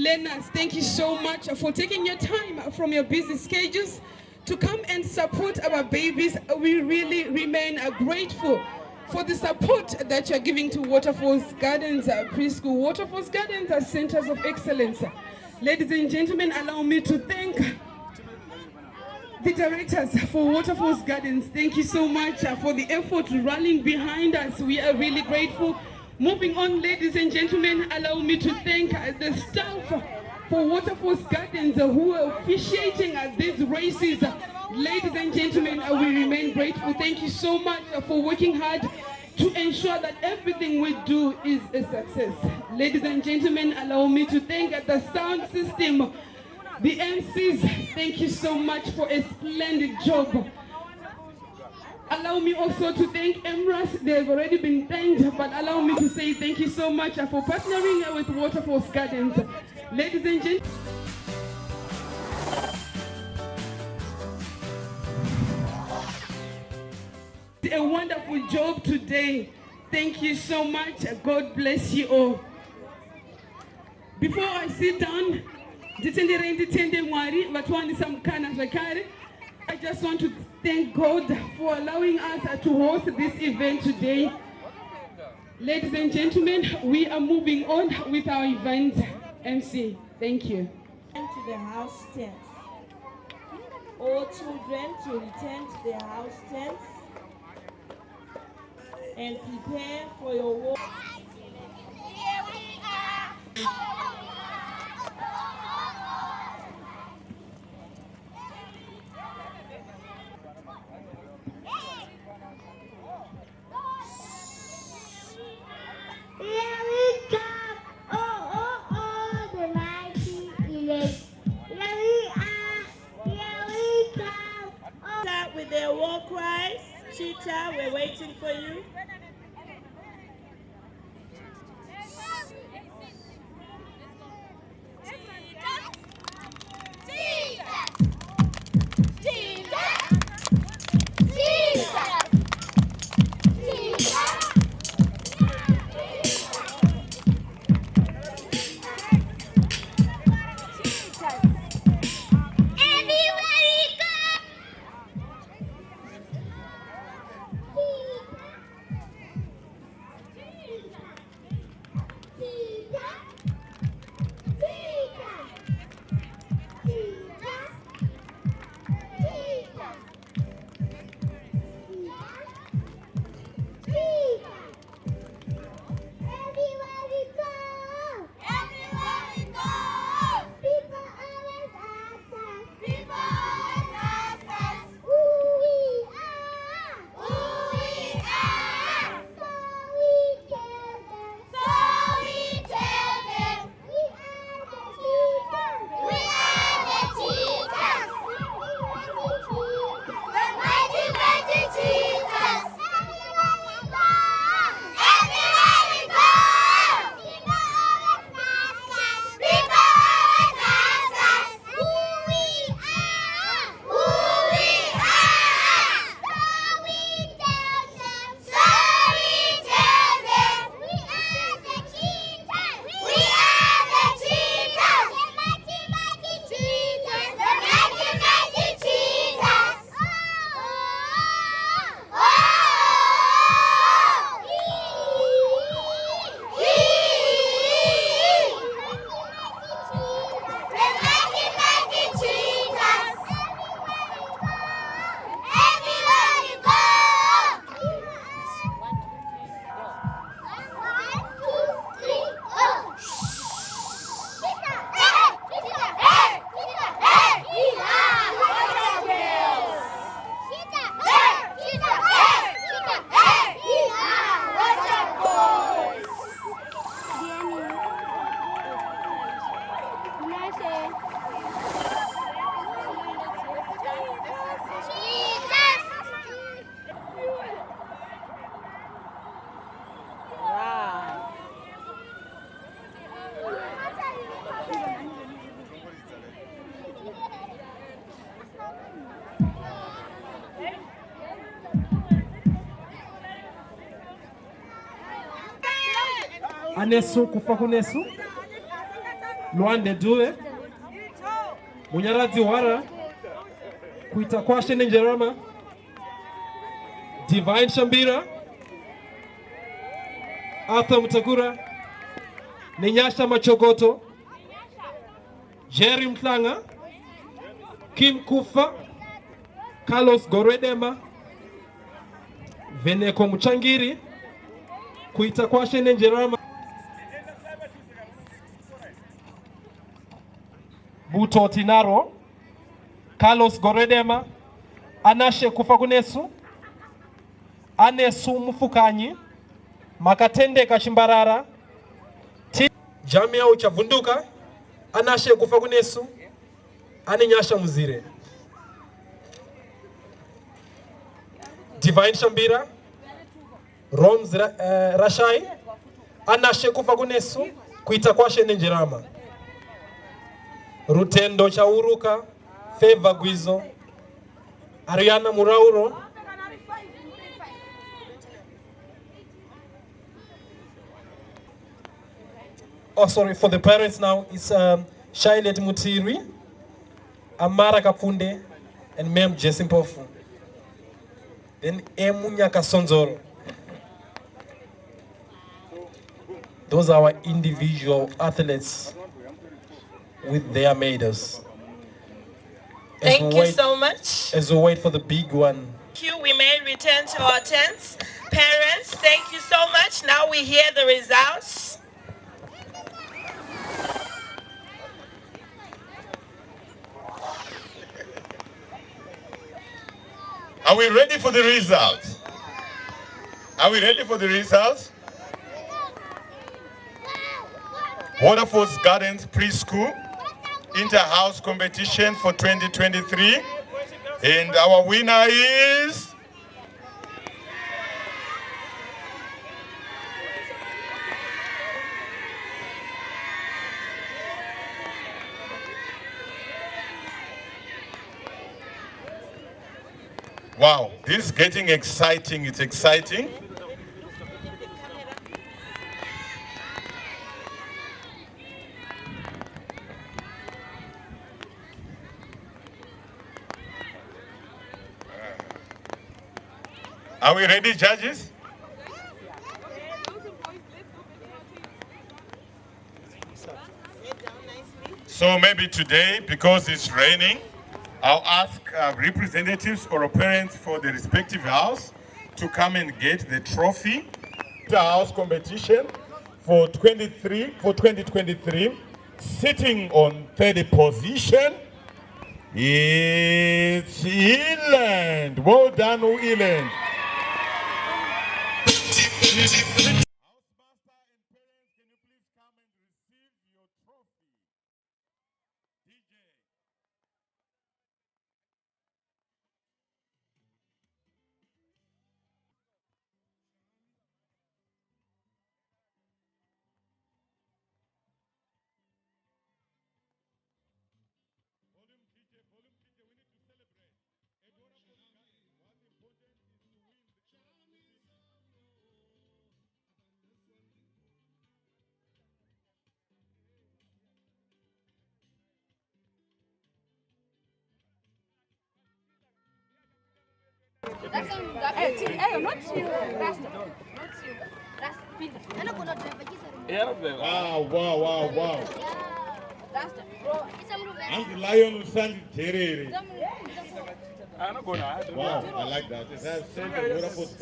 learners, thank you so much for taking your time from your busy schedules to come and support our babies. We really remain grateful for the support that you're giving to Waterfalls Gardens Preschool. Waterfalls Gardens are centers of excellence. Ladies and gentlemen, allow me to thank the directors for Waterfalls Gardens. Thank you so much for the effort rallying behind us. We are really grateful. Moving on, ladies and gentlemen, allow me to thank the staff for Waterfalls Gardens who are officiating these races. Ladies and gentlemen, we remain grateful. Thank you so much for working hard to ensure that everything we do is a success. Ladies and gentlemen, allow me to thank the sound system, the MCs. Thank you so much for a splendid job. Allow me also to thank Emras. They've already been thanked, but allow me to say thank you so much for partnering with Waterfalls Gardens. Ladies and gentlemen, a wonderful job today. Thank you so much. God bless you all. Before I sit down, I just want to thank God for allowing us to host this event today. Ladies and gentlemen, we are moving on with our event. MC, thank you. To the house tents. All children to return to their house tents and prepare for your walk. Here we are. With their war cries, Cheetah, we're waiting for you. Anesu kufa kunesu Luande Due, Munyaradzi Wara, Kuita Kwashe Njerama, Divine Shambira, Arthur Mutakura, Ninyasha Machogoto, Jerry Mtlanga, Kim Kufa, Carlos Goredema, Veneko Muchangiri, Kuita Kwashe Njerama, Buto Tinaro, Carlos Goredema, Anashe Kufakunesu, Anesu Mufukanyi, Makatende Kachimbarara, Jamia Uchavunduka, Anashe Kufakunesu, Aninyasha Muzire, Divine Shambira, Roms Rashai, Anashe Kufakunesu, Kuita Kwashe Njerama, Rutendo Chauruka, Favor Guizo, Ariana Murauro, oh sorry, for the parents now, it's Shailet Mutiri, Amara Kapunde, and Mem Jesimpofu. Then Emunya Kasonzoro. Those are our individual athletes with their medals. Thank you so much. As we wait for the big one. Thank you. We may return to our tents. Parents, thank you so much. Now we hear the results. Are we ready for the results? Are we ready for the results? Waterfalls Gardens Preschool Inter-House Competition for 2023. And our winner is... Wow, this is getting exciting. It's exciting. Are we ready, judges? So maybe today, because it's raining, I'll ask representatives or parents for the respective house to come and get the trophy. The house competition for 2023, sitting on third position, it's Eland. Well done, Eland. Wow. I'm the lion who stands there. Wow, I like that. As I've said, what's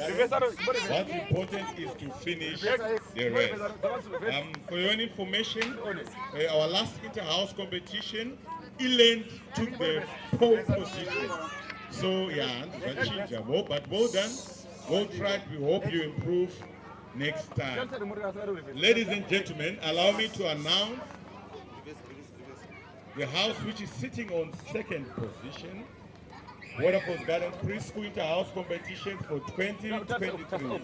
important is to finish the race. For your information, our last inter-house competition, Eland took the pole position. So yeah, but well done, well tried. We hope you improve next time. Ladies and gentlemen, allow me to announce the house which is sitting on second position, Waterfalls Gardens Preschool Inter-House Competition for 2023.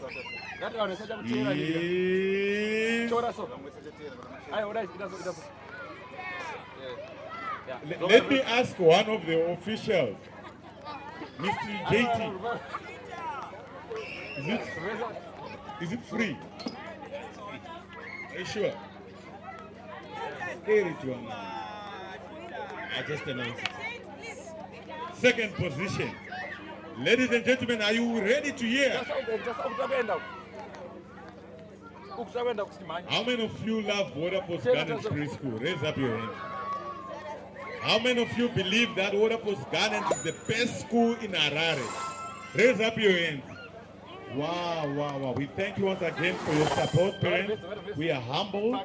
Let me ask one of the officials, Mr. JT. Is it free? Are you sure? scary to announce. I just announced it. Second position. Ladies and gentlemen, are you ready to hear? How many of you love Waterfall's Gardens Preschool? Raise up your hand. How many of you believe that Waterfall's Gardens is the best school in Harare? Raise up your hands. Wow, wow, wow. We thank you once again for your support, parents. We are humbled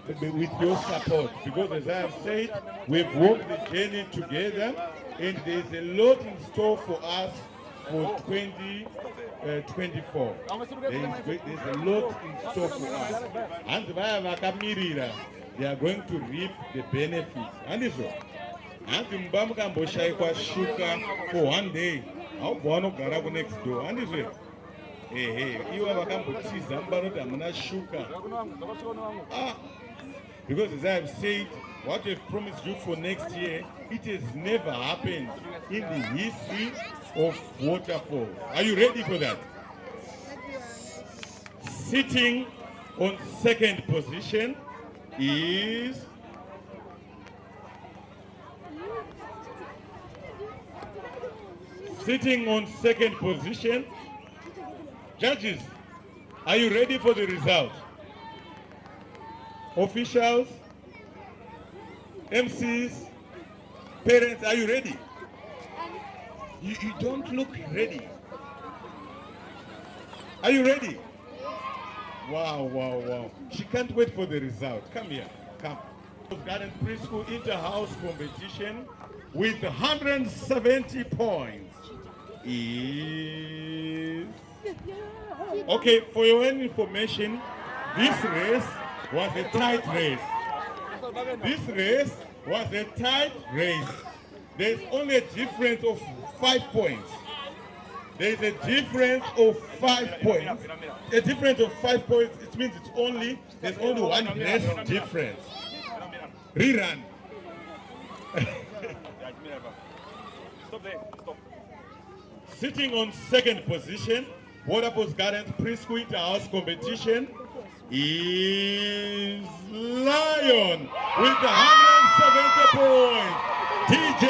with your support because, as I have said, we've walked the journey together and there's a lot in store for us for 2024. There's a lot in store for us. And they are going to reap the benefits. And so, and for one day, how bono garago next door. And so, because as I have said, what we've promised you for next year, it has never happened in the history of Waterfall. Are you ready for that? Sitting on second position is judges, are you ready for the result? Officials, MCs, parents, are you ready? You don't look ready. Are you ready? Wow, wow, wow. She can't wait for the result. Come here, come. Gardens Preschool Inter-House Competition with 170 points is... Okay, for your own information, this race was a tight race. There's only a difference of 5 points. There's a difference of 5 points. A difference of 5 points, it means there's only one race difference. Rerun. Stop there, stop. Sitting on second position, Waterfall's Gardens Preschool Inter-House Competition is Lion with 170 points. DJ.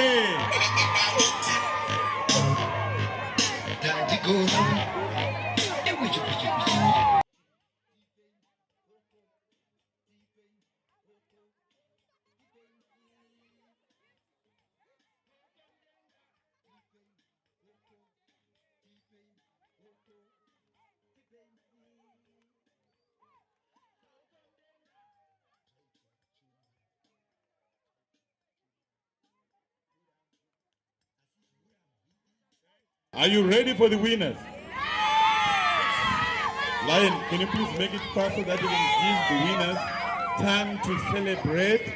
Are you ready for the winners? Lion, can you please make it faster that you can give the winners time to celebrate?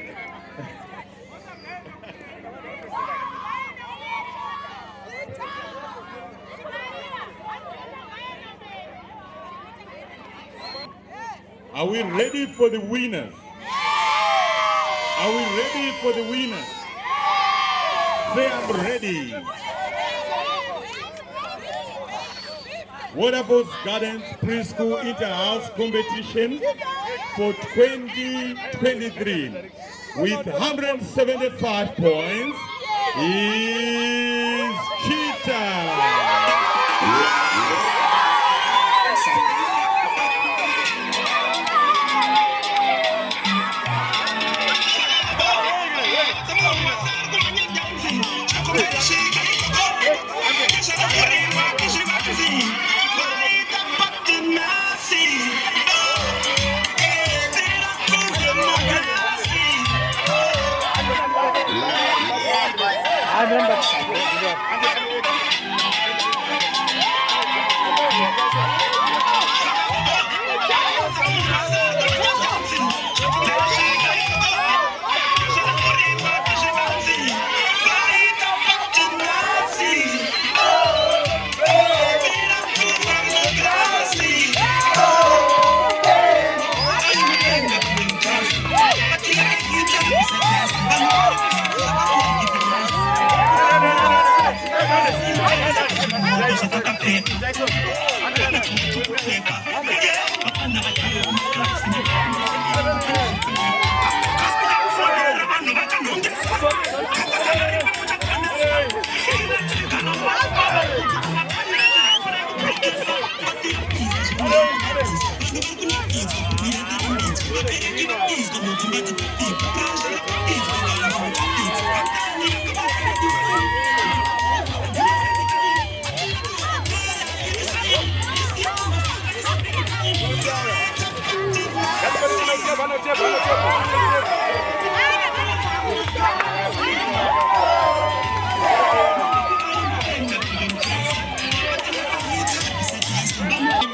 Are we ready for the winners? Are we ready for the winners? Say I'm ready. Waterfall's Gardens Preschool Inter-House Competition for 2023 with 175 points is Cheetah. I remember.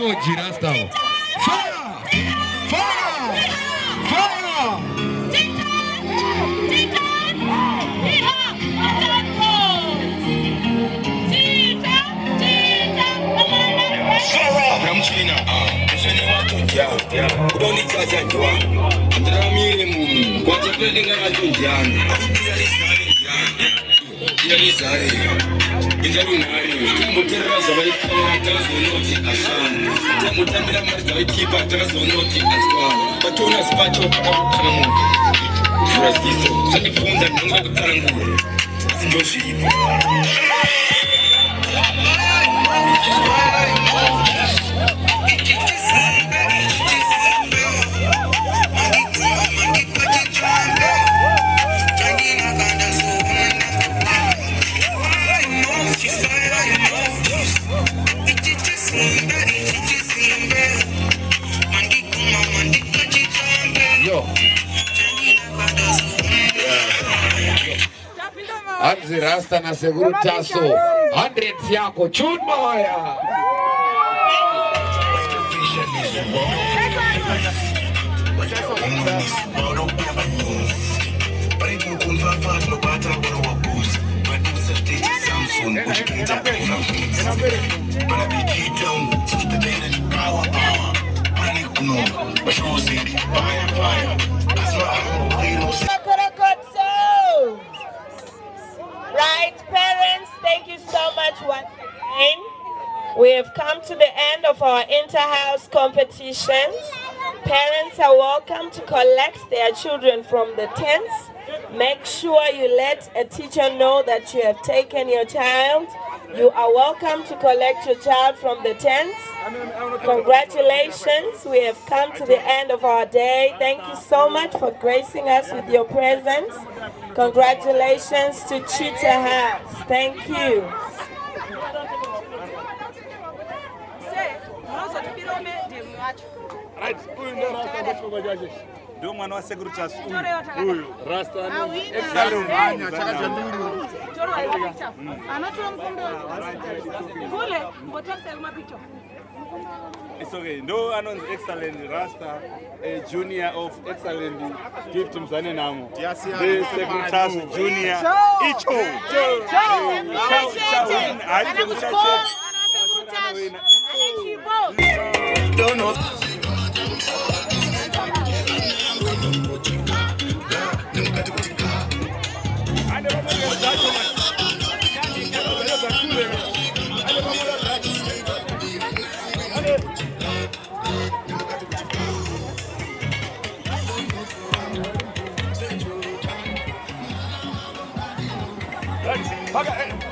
Emoji Rasta. Fire! Fire! Fire! From China, Anzi Rasta na Sekuru Tasvu 100 yako chuma haya. Right, parents, thank you so much once again. We have come to the end of our inter-house competitions. Parents are welcome to collect their children from the tents. Make sure you let a teacher know that you have taken your child. You are welcome to collect your child from the tents. Congratulations, we have come to the end of our day. Thank you so much for gracing us with your presence. Congratulations to Cheetah House. Thank you. Ndio mwana wa Sekuru Tasvu huyu Rasta ni excellent kule mbotose mapicho. It's okay. No, anons excellent Rasta, a junior of excellent gift mzane namo. The Sekuru Tasvu junior. Icho. Don't know.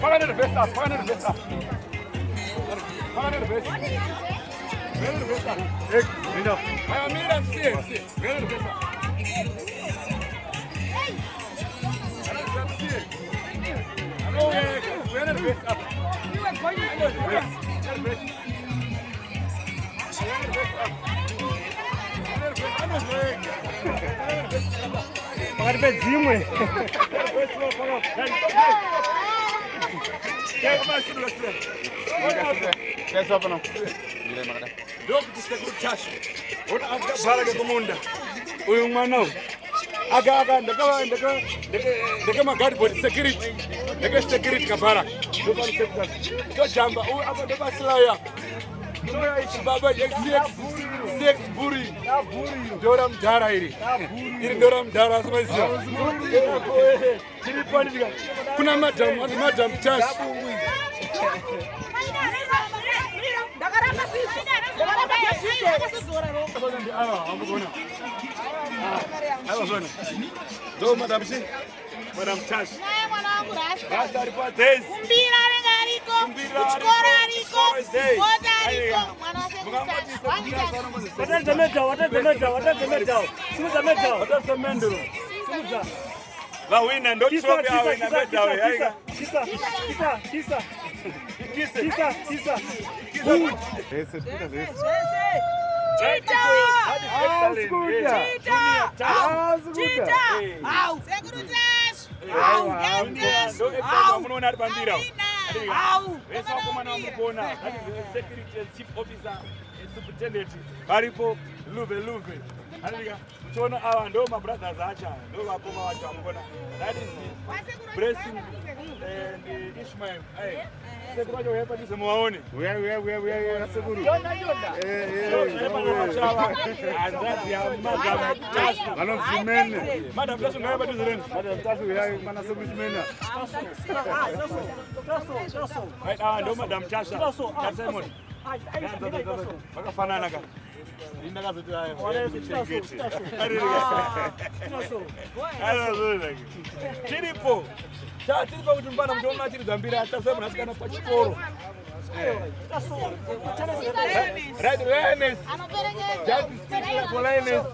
Paga the best up. Paga the best up. Paga the best. Paga the best up. Enough. I mean, I'm serious. Paga the best up. I'm serious. Oh yeah, paga the best up. You are going to the best. Paga the best up. Paga the best zimwe. Kuna madam Chash. Do madam si? Madam Chash. Rasta ripates. Kumbira rengariko. Kuchkora riko. Moja riko. What is the matter? La wina ndo trophy awe na beta we aiga. Kisa. Cheetah. Sekuru Tasvu. Au. Vese vakomana vamugona, that is the security and chief officer and superintendent. Varipo, luve. Uchiona ava ndo mabrothers acha, ndo vakoma vacho vamugona. That is the blessing and Ishmael. Hey, Sekuru vacho vepa ndize muvaone. Uya, Sekuru. And that's your Madam Tasvu. Vanomzimene. Madam Tasvu ngayapa ndize leni. Madam Tasvu uya mana Sekuru right, ndo Madam Tasvu. Simon. Vakafanana ka. Indakazoti hayo. Chiripo. Chiripo kuti mbana mutoma achiri dzambira atasema nasikana pachikoro. Right, worthiness. Just speak for worthiness.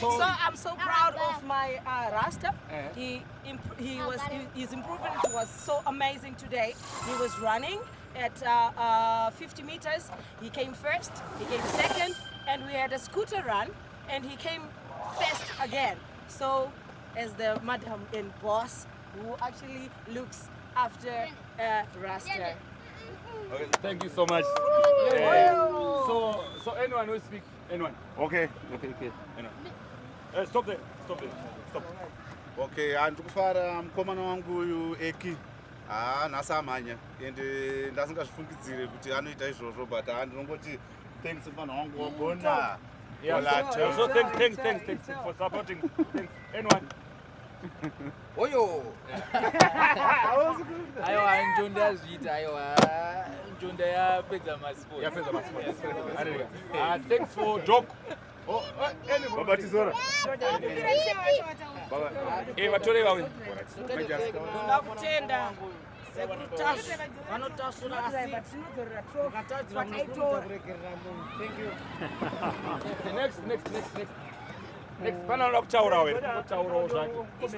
So I'm so proud of my Rasta. His improvement was so amazing today. He was running at 50 meters. He came first, he came second, and we had a scooter run, and he came first again. So as the madam and boss who actually looks after Rasta. Okay, thank you so much. So anyone who speak, anyone? Okay. Anyone? Stop there. Okay, andikufara mukomana wangu uyu Eki. Nhasi amhanya ende ndasingazvifungidzire kuti anoita izvozvo, but ndinongoti thanks mufana wangu wagona. So thanks for supporting. Thanks. Anyone? Oyo. Aiwa njonda zviita aiwa njonda yapedza masport. Thanks for joke. Baba Tizora. Vatore vawe. Ndakutenda Sekuru Tasvu vanotasura asi vakatadzira kurekerera munhu. Thank you. Next panel of Taura. This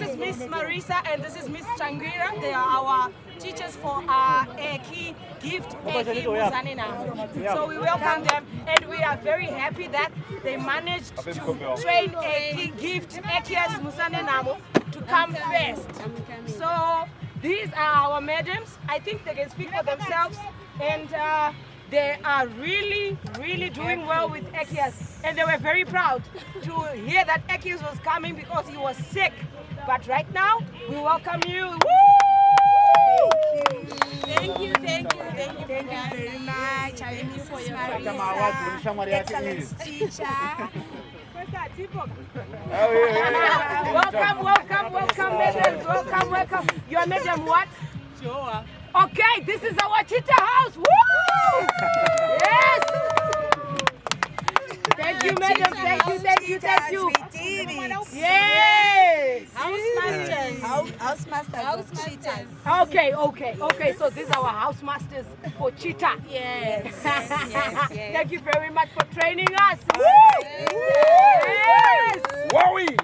is Miss Marisa and this is Miss Changira. They are our teachers for Eki Gift Eki Muzanena. So we welcome them and we are very happy that they managed to train Eki Gift Eki Muzanena to come first. So these are our madams. I think they can speak for themselves, and they are really doing well with Ekias, and they were very proud to hear that Ekias was coming because he was sick. But right now, we welcome you. Woo! Thank you very much. Thank you for your excellent teacher. Welcome, madam. Welcome. Your madam what? Joa. Okay, this is our Cheetah house. Woo! Yes. Thank you, madam. Thank you. Yes. House masters. Okay. So these are our house masters for Cheetah. Yes. Thank you very much for training us. Woo! Yes. Wowie.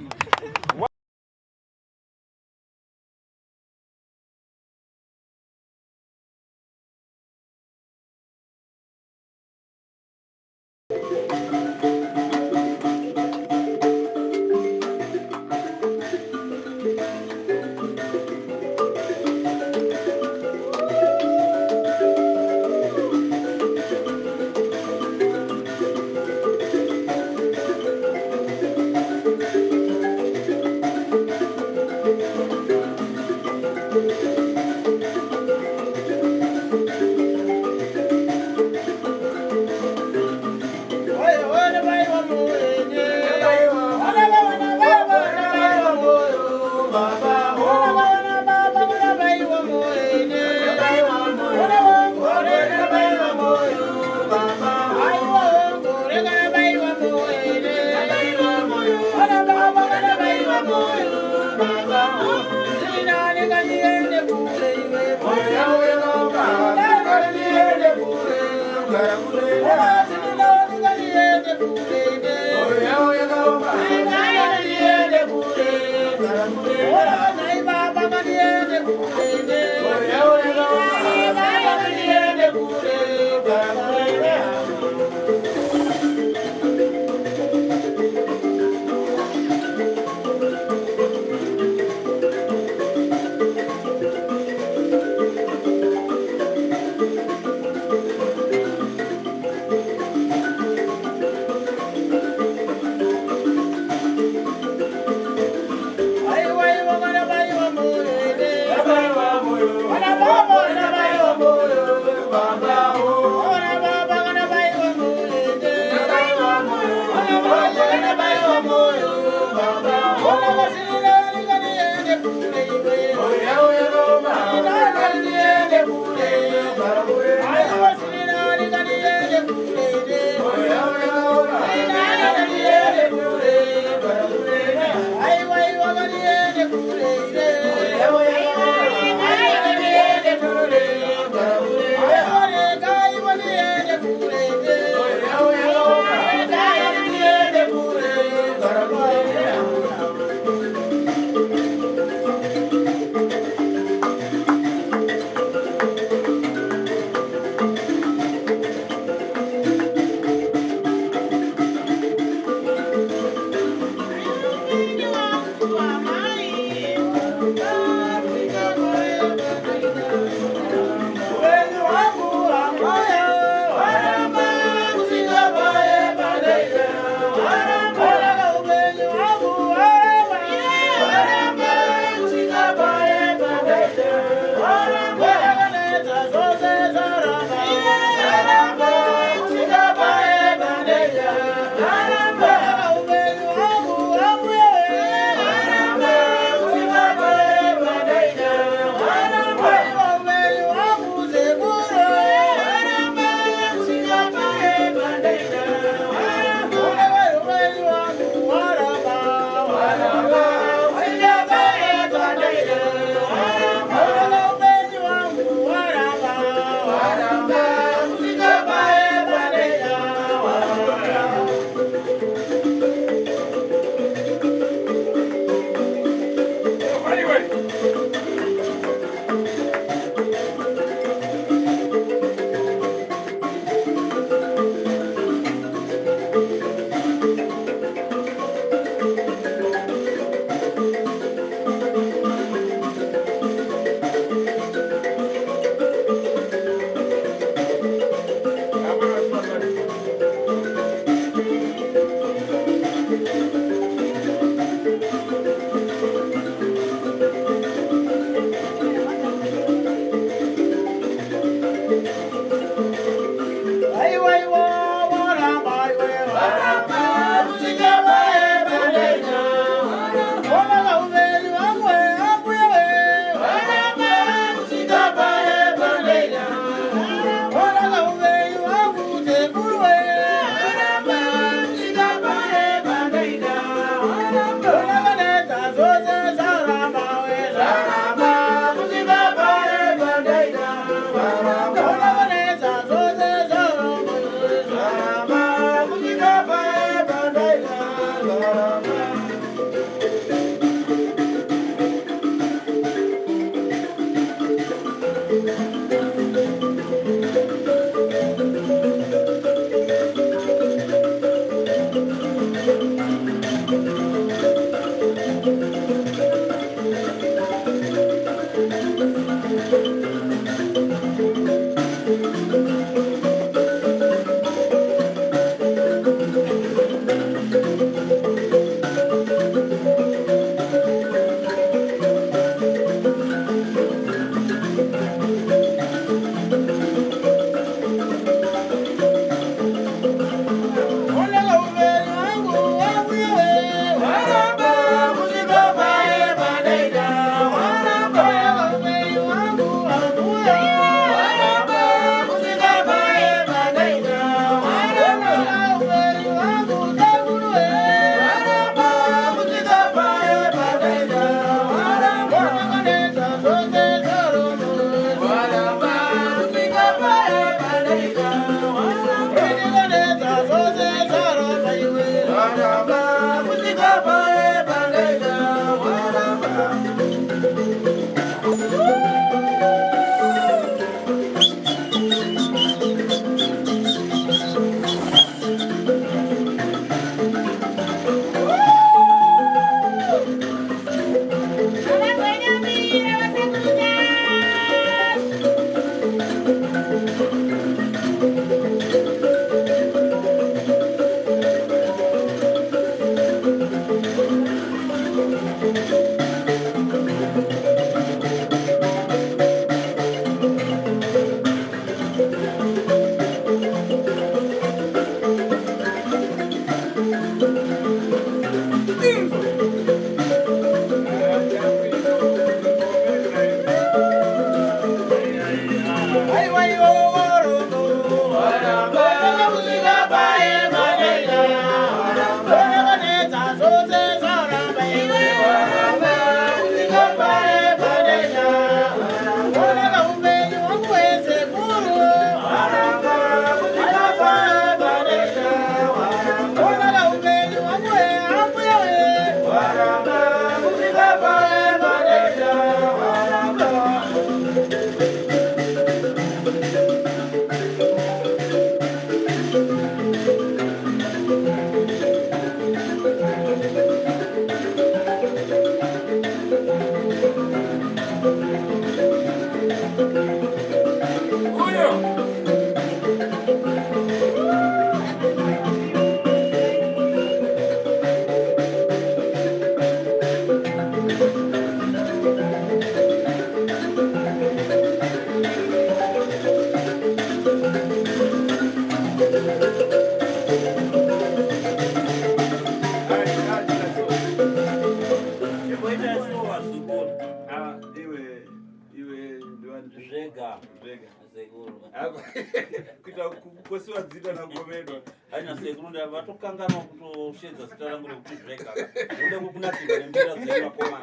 Kuita kukosiwa dzita na gomedwa. Haina Sekuru nda vatokanganwa kutoshedza zita rangu rekuti Zvega. Ndoda kukunakira nembira dzema koma.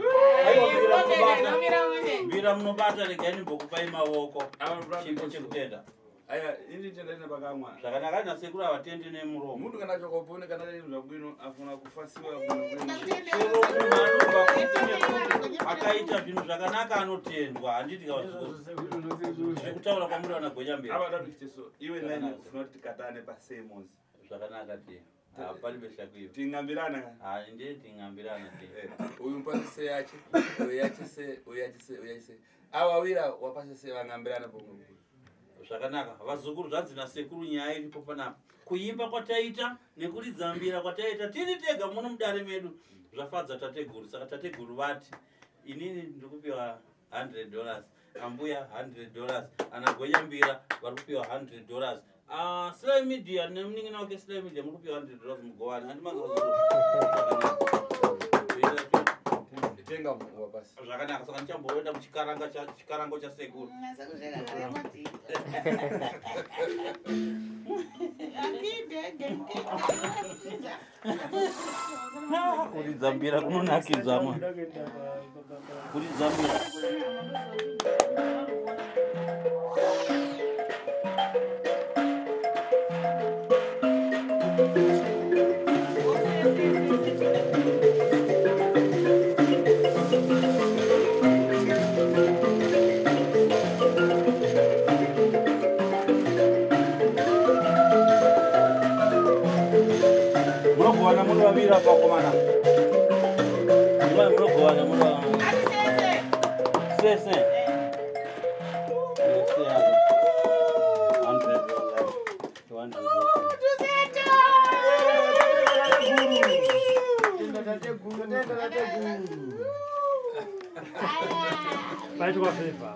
Aiwa mbira munobata regani mbokupai maoko. Chipo chekutenda. Aya ini tenda ina pakamwa. Zvakanaka na Sekuru avatendi nemuromo. Mundu kana chokopone kana ri zvabwino afuna kufasiwa bwino. Akaita zvinhu zvakanaka anotendwa handiti kutaura kwamuri vanagwenya mberi ava datutiso iwe nani unoti tikatane pasemos zvakanaka ti pali peshakuiva tingambirana ndiye tingambirana ti uyu mpasise yache uyachise awawira wapasise vangambirana pomwe zvakanaka vazukuru zvanzi naSekuru nyaya iripo panapa kuimba kwataita nekuridza mbira kwataita tiri tega muno mudare medu zvafadza tateguru saka tateguru vati inini ndikupiwa $100 ambuya $100 anagwenya mbira vari kupiwa $100 Sly Media nemningina wake Sly Media mukupi $100 mugowani andimazozo tenga mwa basi zvakanaka saka nchamboenda muchikarango cha Sekuru kurizambira kunonakidza mwa kurizambira Munogowana muri vaviri vakomana. Munogowana muri vaviri. Sese. Vai jogar FIFA.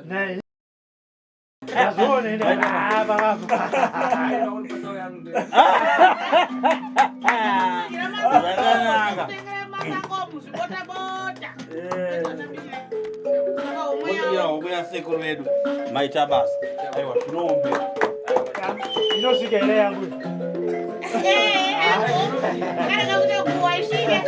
Né? Azone, né? Obuya Sekuru wedu maita basi. Aiwa tunombe. Inoshikelea yangu. Kana kuja kuwaishike.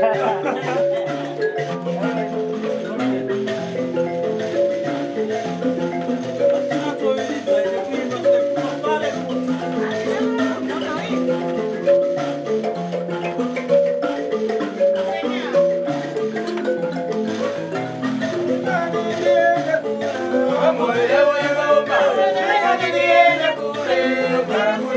Bye.